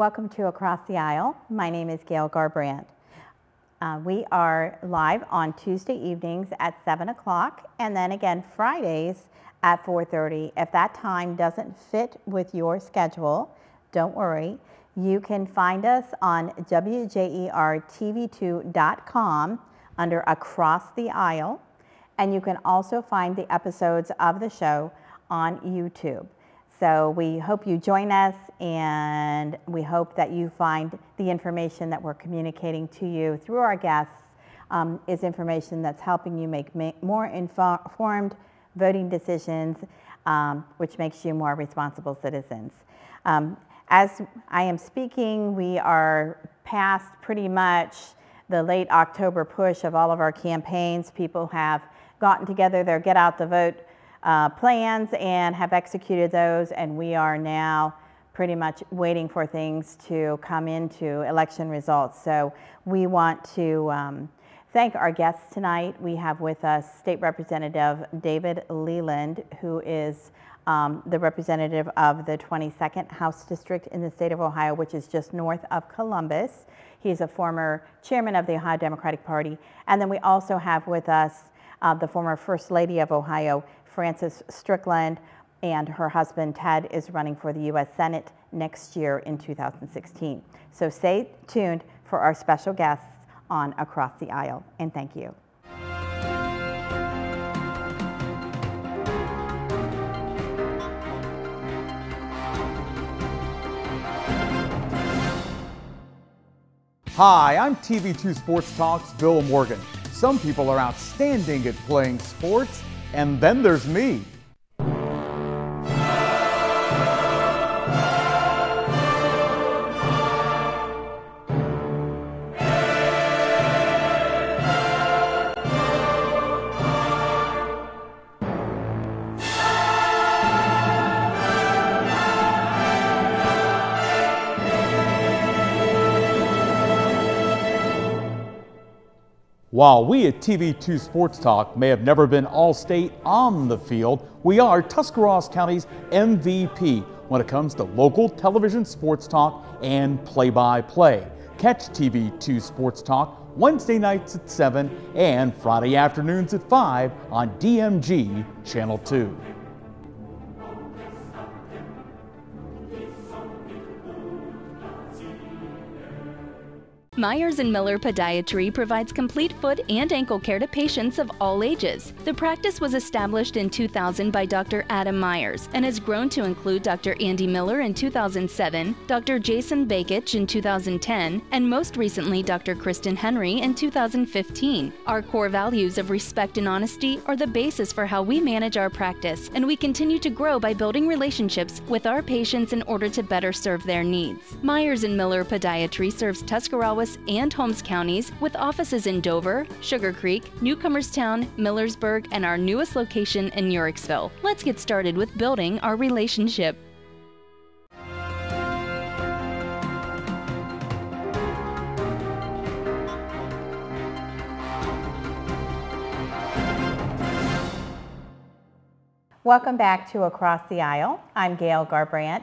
Welcome to Across the Aisle. My name is Gail Garbrandt. We are live on Tuesday evenings at 7 o'clock and then again Fridays at 4:30. If that time doesn't fit with your schedule, don't worry. You can find us on WJERTV2.com under Across the Aisle, and you can also find the episodes of the show on YouTube. So we hope you join us, and we hope that you find the information that we're communicating to you through our guests is information that's helping you make more informed voting decisions, which makes you more responsible citizens. As I am speaking, we are past pretty much the late October push of all of our campaigns. People have gotten together their get out the vote plans and have executed those, and we are now pretty much waiting for things to come into election results. So we want to thank our guests tonight. We have with us State Representative David Leland, who is the representative of the 22nd House District in the state of Ohio, which is just north of Columbus. He's a former chairman of the Ohio Democratic Party. And then we also have with us the former First Lady of Ohio, Frances Strickland, and her husband Ted is running for the U.S. Senate next year in 2016. So stay tuned for our special guests on Across the Aisle, and thank you. Hi, I'm TV2 Sports Talk's Bill Morgan. Some people are outstanding at playing sports, and then there's me. While we at TV2 Sports Talk may have never been all-state on the field, we are Tuscarawas County's MVP when it comes to local television sports talk and play-by-play. Catch TV2 Sports Talk Wednesday nights at 7 and Friday afternoons at 5 on DMG Channel 2. Myers & Miller Podiatry provides complete foot and ankle care to patients of all ages. The practice was established in 2000 by Dr. Adam Myers and has grown to include Dr. Andy Miller in 2007, Dr. Jason Bakich in 2010, and most recently Dr. Kristen Henry in 2015. Our core values of respect and honesty are the basis for how we manage our practice, and we continue to grow by building relationships with our patients in order to better serve their needs. Myers & Miller Podiatry serves Tuscarawas and Holmes counties with offices in Dover, Sugar Creek, Newcomerstown, Millersburg, and our newest location in Yorksville. Let's get started with building our relationship. Welcome back to Across the Aisle. I'm Gail Garbrandt,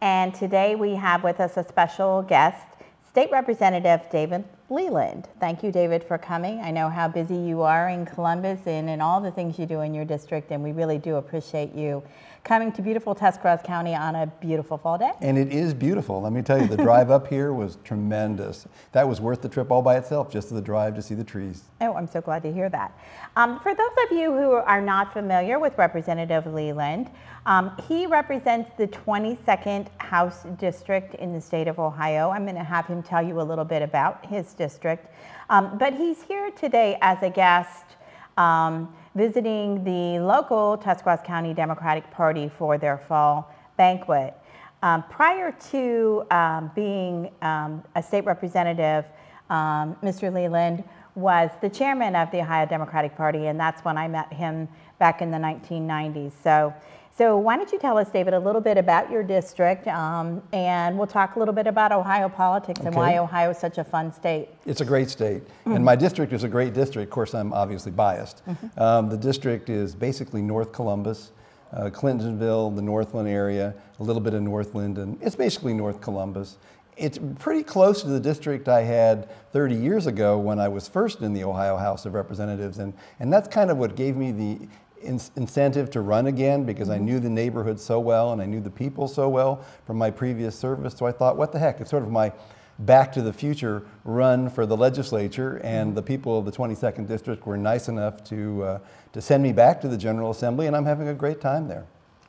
and today we have with us a special guest, State Representative David Leland. Thank you, David, for coming. I know how busy you are in Columbus and in all the things you do in your district, and we really do appreciate you coming to beautiful Tuscarawas County on a beautiful fall day. And it is beautiful. Let me tell you, the drive up here was tremendous. That was worth the trip all by itself, just the drive to see the trees. Oh, I'm so glad to hear that. For those of you who are not familiar with Representative Leland, he represents the 22nd House District in the state of Ohio. I'm going to have him tell you a little bit about his district. But he's here today as a guest visiting the local Tuscarawas County Democratic Party for their fall banquet. Prior to being a state representative, Mr. Leland was the chairman of the Ohio Democratic Party, and that's when I met him back in the 1990s. So why don't you tell us, David, a little bit about your district, and we'll talk a little bit about Ohio politics and why Ohio is such a fun state. It's a great state, and my district is a great district. Of course, I'm obviously biased. The district is basically North Columbus, Clintonville, the Northland area, a little bit of North Linden. It's basically North Columbus. It's pretty close to the district I had 30 years ago when I was first in the Ohio House of Representatives, and that's kind of what gave me the incentive to run again, because I knew the neighborhood so well and I knew the people so well from my previous service. So I thought, what the heck, it's sort of my back to the future run for the legislature, and the people of the 22nd District were nice enough to send me back to the General Assembly, and I'm having a great time there.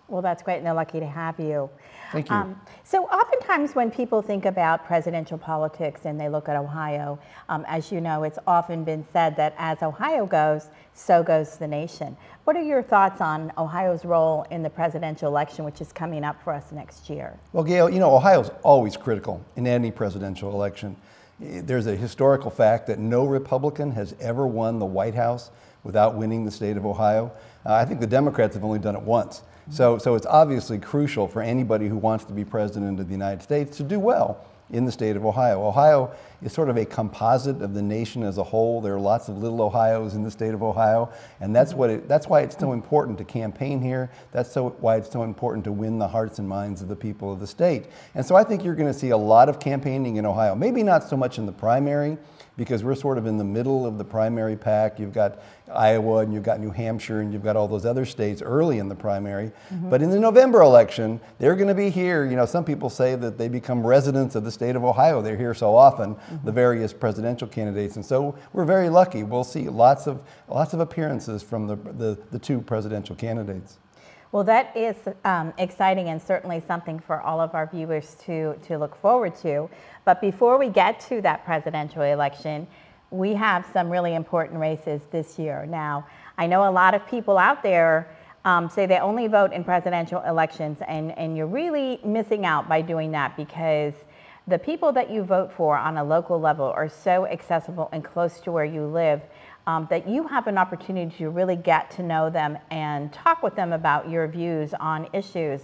Well, that's great, and they're lucky to have you. Thank you. So oftentimes when people think about presidential politics and they look at Ohio, as you know, it's often been said that as Ohio goes, so goes the nation. What are your thoughts on Ohio's role in the presidential election, which is coming up for us next year? Well, Gail, you know, Ohio's always critical in any presidential election. There's a historical fact that no Republican has ever won the White House without winning the state of Ohio. I think the Democrats have only done it once. So it's obviously crucial for anybody who wants to be president of the United States to do well in the state of Ohio. Ohio is sort of a composite of the nation as a whole. There are lots of little Ohios in the state of Ohio, and that's why it's so important to campaign here. That's why it's so important to win the hearts and minds of the people of the state. And so I think you're going to see a lot of campaigning in Ohio. Maybe not so much in the primary, because we're sort of in the middle of the primary pack. You've got Iowa, and you've got New Hampshire, and you've got all those other states early in the primary. But in the November election, they're going to be here. You know, some people say that they become residents of the state of Ohio. They're here so often, the various presidential candidates. And so we're very lucky. We'll see lots of appearances from the two presidential candidates. Well, that is exciting and certainly something for all of our viewers to look forward to. But before we get to that presidential election, we have some really important races this year. Now, I know a lot of people out there say they only vote in presidential elections, and you're really missing out by doing that, because the people that you vote for on a local level are so accessible and close to where you live that you have an opportunity to really get to know them and talk with them about your views on issues.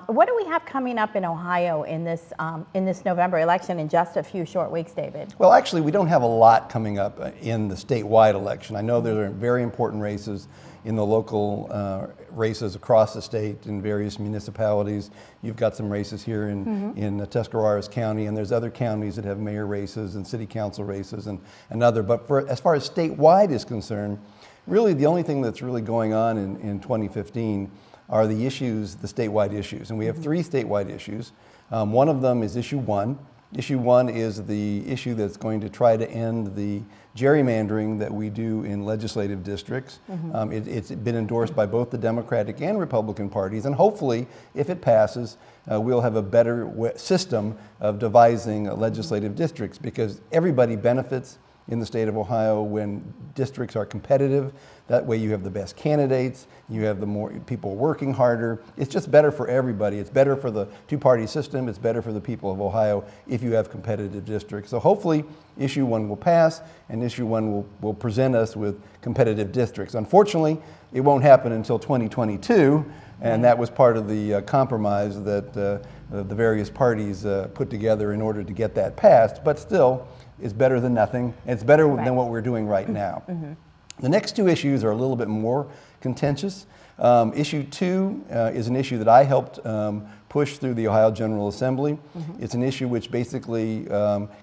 What do we have coming up in Ohio in this November election in just a few short weeks, David? Well, actually, we don't have a lot coming up in the statewide election. I know there are very important races in the local races across the state in various municipalities. You've got some races here in Tuscarawas County, and there's other counties that have mayor races and city council races and other. But as far as statewide is concerned, really the only thing that's really going on in 2015 are the issues, the statewide issues. And we have three statewide issues. One of them is issue 1. Issue 1 is the issue that's going to try to end the gerrymandering that we do in legislative districts. It's been endorsed by both the Democratic and Republican parties, and hopefully, if it passes, we'll have a better system of devising legislative districts, because everybody benefits in the state of Ohio when districts are competitive. That way you have the best candidates, you have the more people working harder. It's just better for everybody. It's better for the two-party system, it's better for the people of Ohio if you have competitive districts. So hopefully issue 1 will pass, and issue 1 will present us with competitive districts. Unfortunately, it won't happen until 2022, and that was part of the compromise that the various parties put together in order to get that passed, but still, it's better than nothing. It's better than what we're doing right now. The next two issues are a little bit more contentious. Issue 2 is an issue that I helped push through the Ohio General Assembly. It's an issue which basically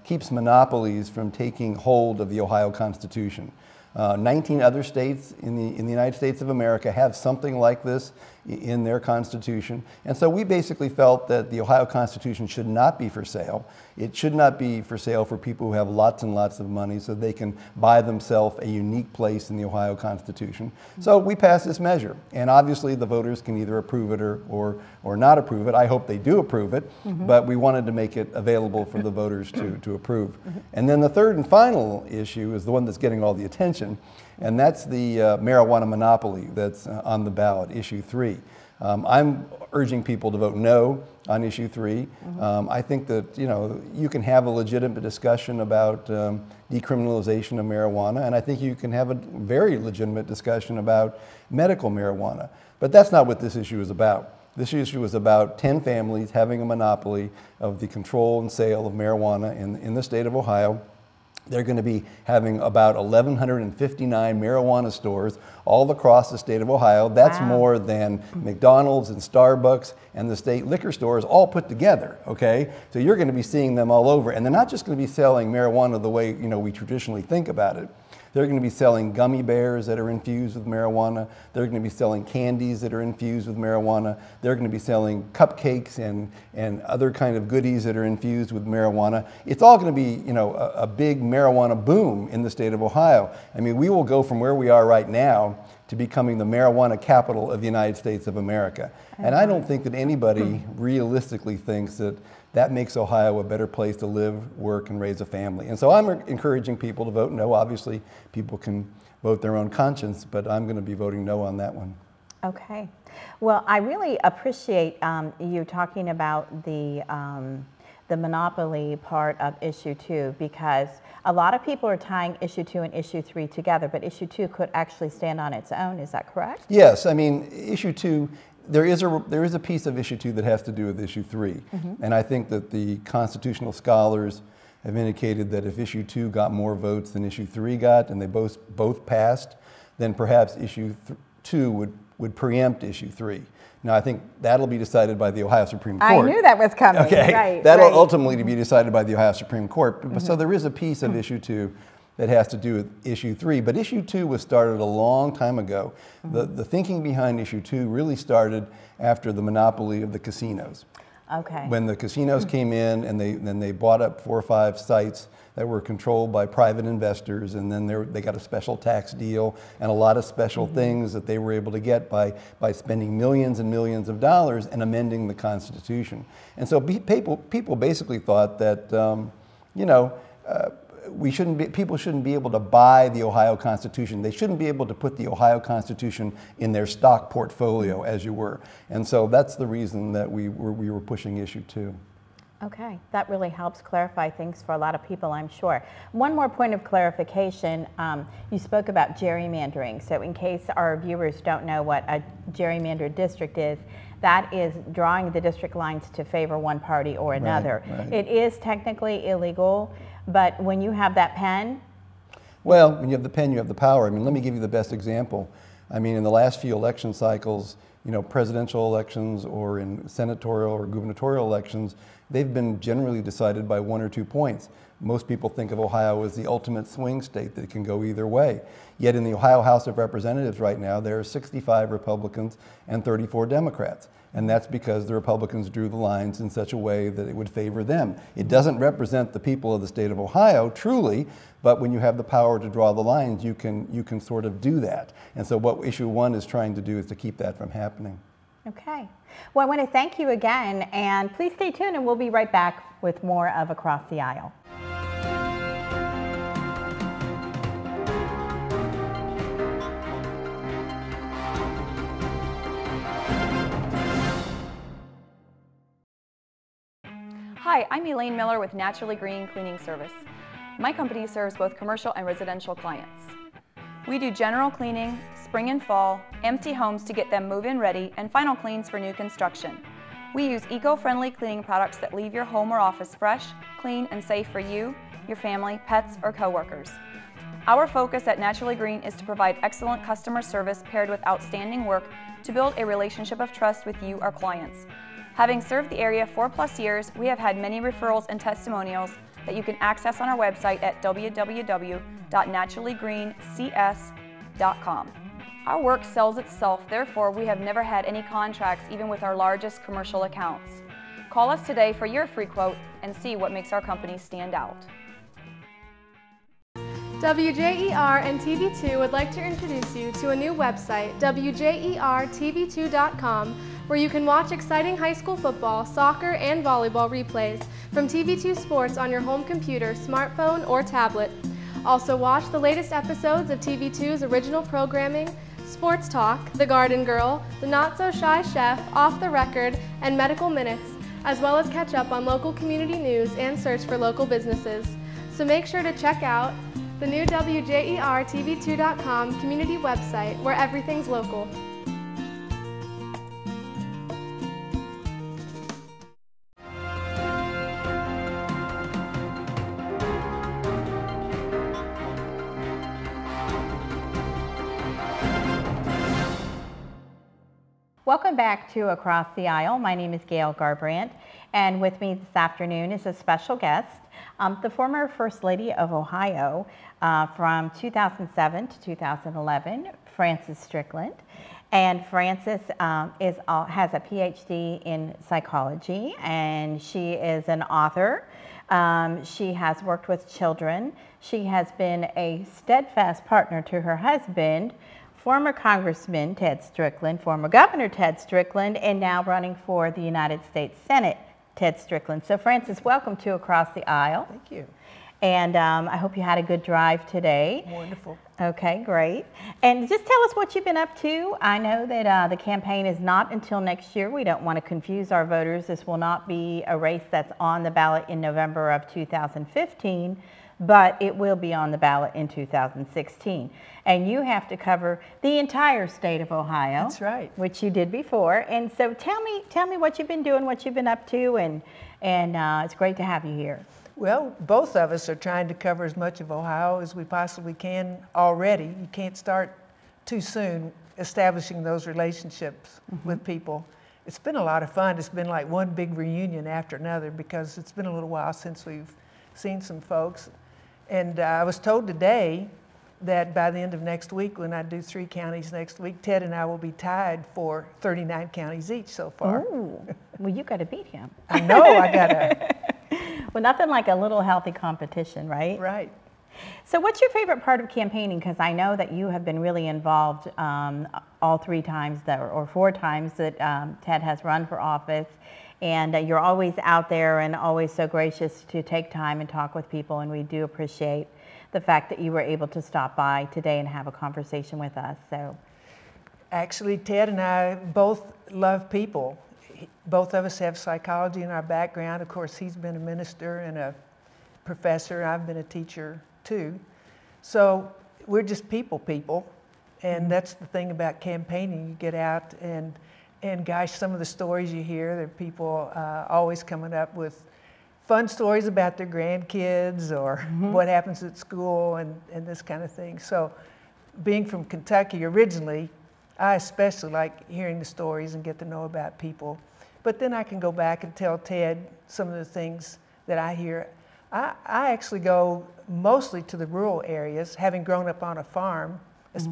keeps monopolies from taking hold of the Ohio Constitution. 19 other states in the United States of America have something like this in their constitution. And so we basically felt that the Ohio Constitution should not be for sale. It should not be for sale for people who have lots and lots of money so they can buy themselves a unique place in the Ohio Constitution. So we passed this measure. And obviously the voters can either approve it or not approve it. I hope they do approve it, but we wanted to make it available for the voters to approve. And then the third and final issue is the one that's getting all the attention, and that's the marijuana monopoly that's on the ballot, issue 3. I'm urging people to vote no on issue 3. I think that you can have a legitimate discussion about decriminalization of marijuana, and I think you can have a very legitimate discussion about medical marijuana. But that's not what this issue is about. This issue is about 10 families having a monopoly of the control and sale of marijuana in the state of Ohio. They're going to be having about 1,159 marijuana stores all across the state of Ohio. That's Wow. more than McDonald's and Starbucks and the state liquor stores all put together, okay? So you're going to be seeing them all over. And they're not just going to be selling marijuana the way, you know, we traditionally think about it. They're going to be selling gummy bears that are infused with marijuana. They're going to be selling candies that are infused with marijuana. They're going to be selling cupcakes and other kind of goodies that are infused with marijuana. It's all going to be, you know, a big marijuana boom in the state of Ohio. I mean, we will go from where we are right now to becoming the marijuana capital of the United States of America. And I don't think that anybody realistically thinks that that makes Ohio a better place to live, work, and raise a family. And so I'm encouraging people to vote no. Obviously, people can vote their own conscience, but I'm going to be voting no on that one. Okay. Well, I really appreciate you talking about the monopoly part of issue 2, because a lot of people are tying issue 2 and issue 3 together, but issue 2 could actually stand on its own. Is that correct? Yes. I mean, issue 2, there is a piece of issue 2 that has to do with issue 3. And I think that the constitutional scholars have indicated that if issue 2 got more votes than issue 3 got, and they both passed, then perhaps issue 2 would preempt issue 3. Now, I think that'll be decided by the Ohio Supreme Court. I knew that was coming. Okay, Right, that'll right. ultimately be decided by the Ohio Supreme Court. So there is a piece of issue 2 that has to do with issue 3. But issue 2 was started a long time ago. The thinking behind issue 2 really started after the monopoly of the casinos. Okay. When the casinos came in and then they bought up 4 or 5 sites that were controlled by private investors, and then they got a special tax deal and a lot of special things that they were able to get by spending millions and millions of dollars and amending the Constitution. And so people basically thought that, you know, people shouldn't be able to buy the Ohio Constitution. They shouldn't be able to put the Ohio Constitution in their stock portfolio, as you were. And so that's the reason that we were pushing issue 2. Okay, that really helps clarify things for a lot of people, I'm sure. One more point of clarification, you spoke about gerrymandering. So in case our viewers don't know what a gerrymandered district is, that is drawing the district lines to favor one party or another. Right. It is technically illegal, but when you have that pen. Well, when you have the pen, you have the power. I mean, let me give you the best example. I mean, in the last few election cycles, you know, presidential elections or in senatorial or gubernatorial elections, they've been generally decided by 1 or 2 points. Most people think of Ohio as the ultimate swing state that can go either way. Yet in the Ohio House of Representatives right now, there are 65 Republicans and 34 Democrats. And that's because the Republicans drew the lines in such a way that it would favor them. It doesn't represent the people of the state of Ohio, truly, but when you have the power to draw the lines, you can sort of do that. And so what issue 1 is trying to do is to keep that from happening. Okay. Well, I want to thank you again, and please stay tuned, and we'll be right back with more of Across the Aisle. Hi, I'm Elaine Miller with Naturally Green Cleaning Service. My company serves both commercial and residential clients. We do general cleaning, spring and fall, empty homes to get them move-in ready, and final cleans for new construction. We use eco-friendly cleaning products that leave your home or office fresh, clean, and safe for you, your family, pets, or coworkers. Our focus at Naturally Green is to provide excellent customer service paired with outstanding work to build a relationship of trust with you, our clients. Having served the area 4+ years, we have had many referrals and testimonials that you can access on our website at www.naturallygreencs.com. Our work sells itself, therefore we have never had any contracts even with our largest commercial accounts. Call us today for your free quote and see what makes our company stand out. WJER and TV2 would like to introduce you to a new website, WJERTV2.com, where you can watch exciting high school football, soccer, and volleyball replays from TV2 Sports on your home computer, smartphone, or tablet. Also watch the latest episodes of TV2's original programming, Sports Talk, The Garden Girl, The Not So Shy Chef, Off the Record, and Medical Minutes, as well as catch up on local community news and search for local businesses. So make sure to check out the new WJERTV2.com community website where everything's local. Welcome back to Across the Aisle. My name is Gail Garbrandt, and with me this afternoon is a special guest, the former First Lady of Ohio from 2007 to 2011, Frances Strickland. And Frances has a PhD in psychology, and she is an author. She has worked with children. She has been a steadfast partner to her husband, former Congressman Ted Strickland, former Governor Ted Strickland, and now running for the United States Senate, Ted Strickland. So Frances, welcome to Across the Aisle. Thank you. And I hope you had a good drive today. Wonderful. Okay, great. And just tell us what you've been up to. I know that the campaign is not until next year. We don't want to confuse our voters. This will not be a race that's on the ballot in November of 2015, but it will be on the ballot in 2016. And you have to cover the entire state of Ohio. That's right. Which you did before. And so tell me what you've been doing, what you've been up to, and it's great to have you here. Well, both of us are trying to cover as much of Ohio as we possibly can already. You can't start too soon establishing those relationships with people. It's been a lot of fun. It's been like one big reunion after another because it's been a little while since we've seen some folks. And I was told today that by the end of next week, when I do 3 counties next week, Ted and I will be tied for 39 counties each so far. Ooh, well, you got to beat him. I know, I got to. Well, nothing like a little healthy competition, right? Right. So what's your favorite part of campaigning? Because I know that you have been really involved all 3 times or 4 times that Ted has run for office. And you're always out there and always so gracious to take time and talk with people. And we do appreciate the fact that you were able to stop by today and have a conversation with us. So, actually, Ted and I both love people. Both of us have psychology in our background. Of course, he's been a minister and a professor. I've been a teacher too. So we're just people. And that's the thing about campaigning. You get out and gosh, some of the stories you hear, there are people always coming up with fun stories about their grandkids or what happens at school and this kind of thing. So being from Kentucky originally, I especially like hearing the stories and get to know about people. But then I can go back and tell Ted some of the things that I hear. I actually go mostly to the rural areas, having grown up on a farm,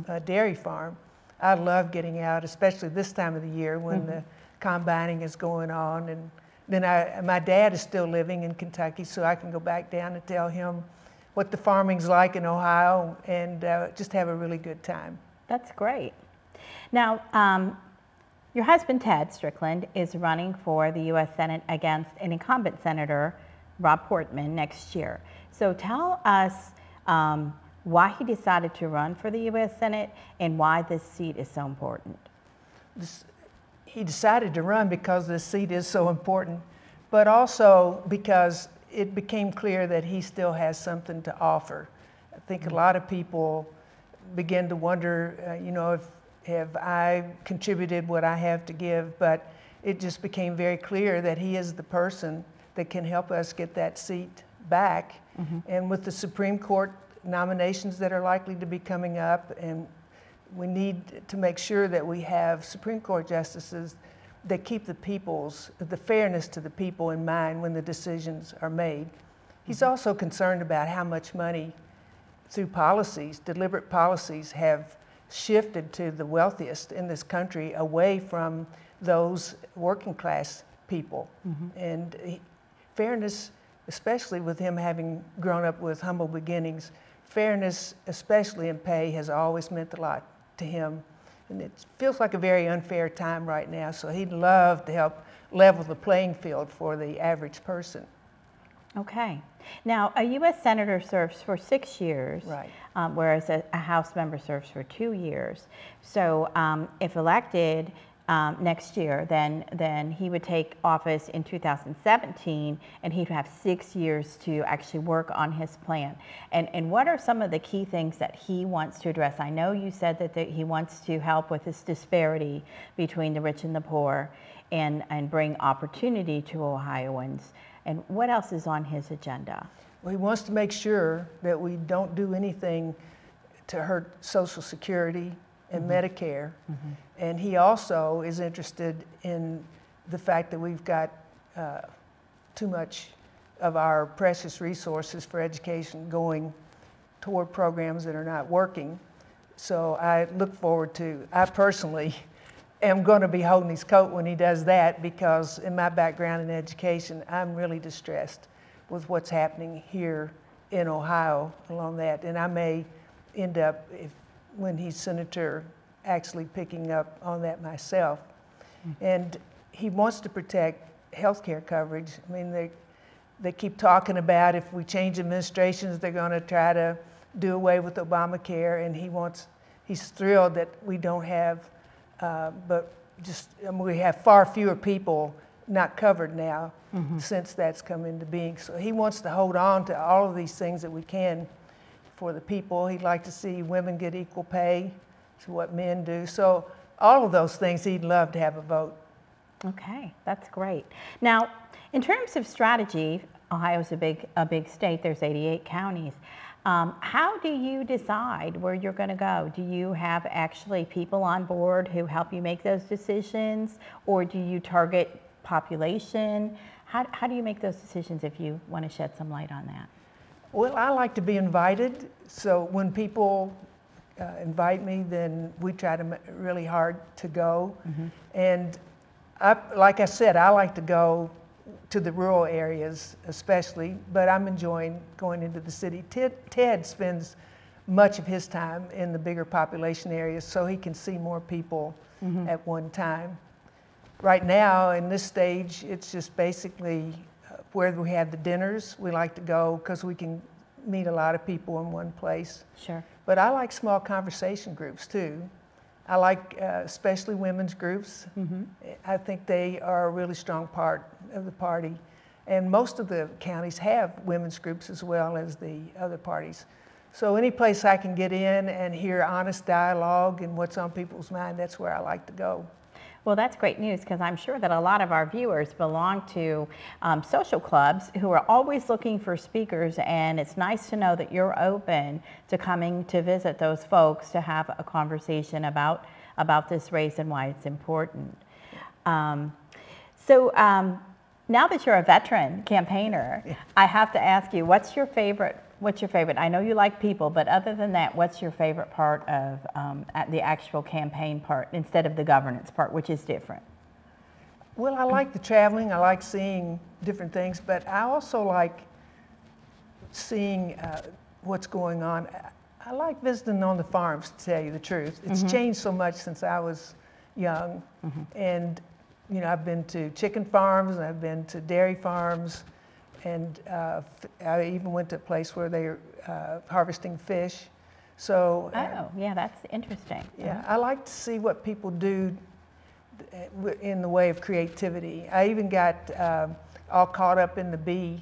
a dairy farm. I love getting out, especially this time of the year when the combining is going on. And then my dad is still living in Kentucky, so I can go back down and tell him what the farming's like in Ohio and just have a really good time. That's great. Now, your husband, Ted Strickland, is running for the U.S. Senate against an incumbent Senator, Rob Portman, next year. So tell us why he decided to run for the U.S. Senate and why this seat is so important. He decided to run because this seat is so important, but also because it became clear that he still has something to offer. I think a lot of people begin to wonder, you know, have I contributed what I have to give, but it just became very clear that he is the person that can help us get that seat back. And with the Supreme Court nominations that are likely to be coming up, and we need to make sure that we have Supreme Court justices that keep the fairness to the people in mind when the decisions are made. He's also concerned about how much money through policies, deliberate policies, have shifted to the wealthiest in this country away from those working class people. And fairness, especially with him having grown up with humble beginnings, fairness, especially in pay, has always meant a lot to him. And it feels like a very unfair time right now, so he'd love to help level the playing field for the average person. Okay. Now, a U.S. Senator serves for 6 years, Right. Whereas a House member serves for 2 years. So if elected next year, then he would take office in 2017, and he'd have 6 years to actually work on his plan. And what are some of the key things that he wants to address? I know you said that he wants to help with this disparity between the rich and the poor and bring opportunity to Ohioans. And what else is on his agenda? Well, he wants to make sure that we don't do anything to hurt Social Security and Medicare. And he also is interested in the fact that we've got too much of our precious resources for education going toward programs that are not working. So I look forward to, I personally am going to be holding his coat when he does that, because in my background in education, I'm really distressed with what's happening here in Ohio along that. And I may end up, when he's senator, actually picking up on that myself. And he wants to protect health care coverage. I mean, they keep talking about if we change administrations, they're going to try to do away with Obamacare, and he's thrilled that we don't have, we have far fewer people not covered now since that's come into being. So he wants to hold on to all of these things that we can for the people. He'd like to see women get equal pay to what men do. So all of those things, he'd love to have a vote. Okay, that's great. Now, in terms of strategy, Ohio's a big state. There's 88 counties. How do you decide where you're going to go? Do you have actually people on board who help you make those decisions, or do you target population? How do you make those decisions, if you want to shed some light on that? Well, I like to be invited. So when people invite me, then we try to really hard to go. And like I said, I like to go to the rural areas especially, but I'm enjoying going into the city. Ted spends much of his time in the bigger population areas so he can see more people at one time. Right now, in this stage, it's just basically where we have the dinners. We like to go because we can meet a lot of people in one place. Sure. But I like small conversation groups too. I like especially women's groups. I think they are a really strong part of the party. And most of the counties have women's groups as well as the other parties. So any place I can get in and hear honest dialogue and what's on people's mind, that's where I like to go. Well, that's great news, because I'm sure that a lot of our viewers belong to social clubs who are always looking for speakers, and it's nice to know that you're open to coming to visit those folks to have a conversation about this race and why it's important. Now that you're a veteran campaigner, I have to ask you, what's your favorite? I know you like people, but other than that, what's your favorite part of the actual campaign part instead of the governance part, which is different? Well, I like the traveling. I like seeing different things, but I also like seeing what's going on. I like visiting on the farms, to tell you the truth. It's changed so much since I was young. And, you know, I've been to chicken farms, and I've been to dairy farms, and I even went to a place where they're harvesting fish. So, oh, yeah, that's interesting. Yeah, I like to see what people do in the way of creativity. I even got all caught up in the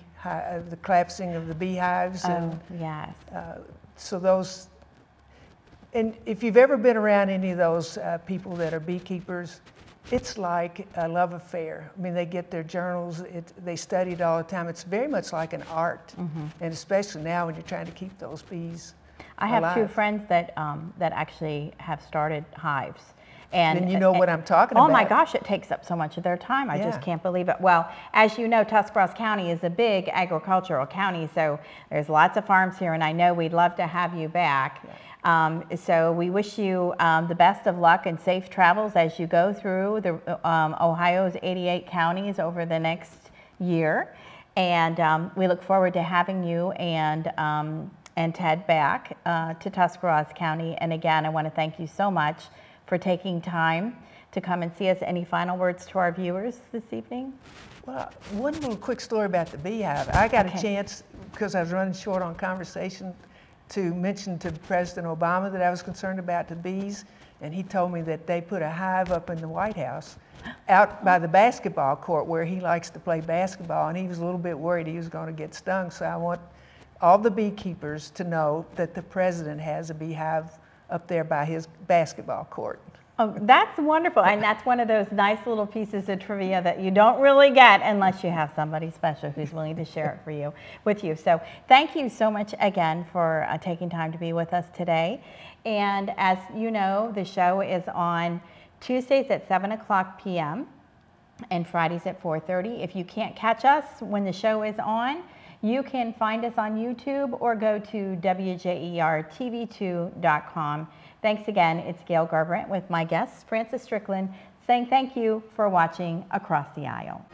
collapsing of the beehives. And, yes. So those, and if you've ever been around any of those people that are beekeepers, it's like a love affair. I mean, they get their journals, they study it all the time. It's very much like an art, and especially now when you're trying to keep those bees I have alive. 2 friends that actually have started hives. And you know what I'm talking about. Oh my gosh, it takes up so much of their time. I just can't believe it. Well, as you know, Tuscarawas County is a big agricultural county, so there's lots of farms here, and I know we'd love to have you back. So we wish you the best of luck and safe travels as you go through Ohio's 88 counties over the next year. And we look forward to having you and Ted back to Tuscarawas County. And again, I want to thank you so much for taking time to come and see us. Any final words to our viewers this evening? Well, one little quick story about the beehive. I got a chance, because I was running short on conversation, to mention to President Obama that I was concerned about the bees, and he told me that they put a hive up in the White House out by the basketball court where he likes to play basketball, and he was a little bit worried he was going to get stung. So I want all the beekeepers to know that the president has a beehive up there by his basketball court. Oh, that's wonderful. And that's one of those nice little pieces of trivia that you don't really get unless you have somebody special who's willing to share it with you. So thank you so much again for taking time to be with us today. And as you know, the show is on Tuesdays at 7:00 p.m. and Fridays at 4:30. If you can't catch us when the show is on, you can find us on YouTube or go to WJERTV2.com. Thanks again. It's Gail Garbrandt with my guest, Frances Strickland, saying thank you for watching Across the Aisle.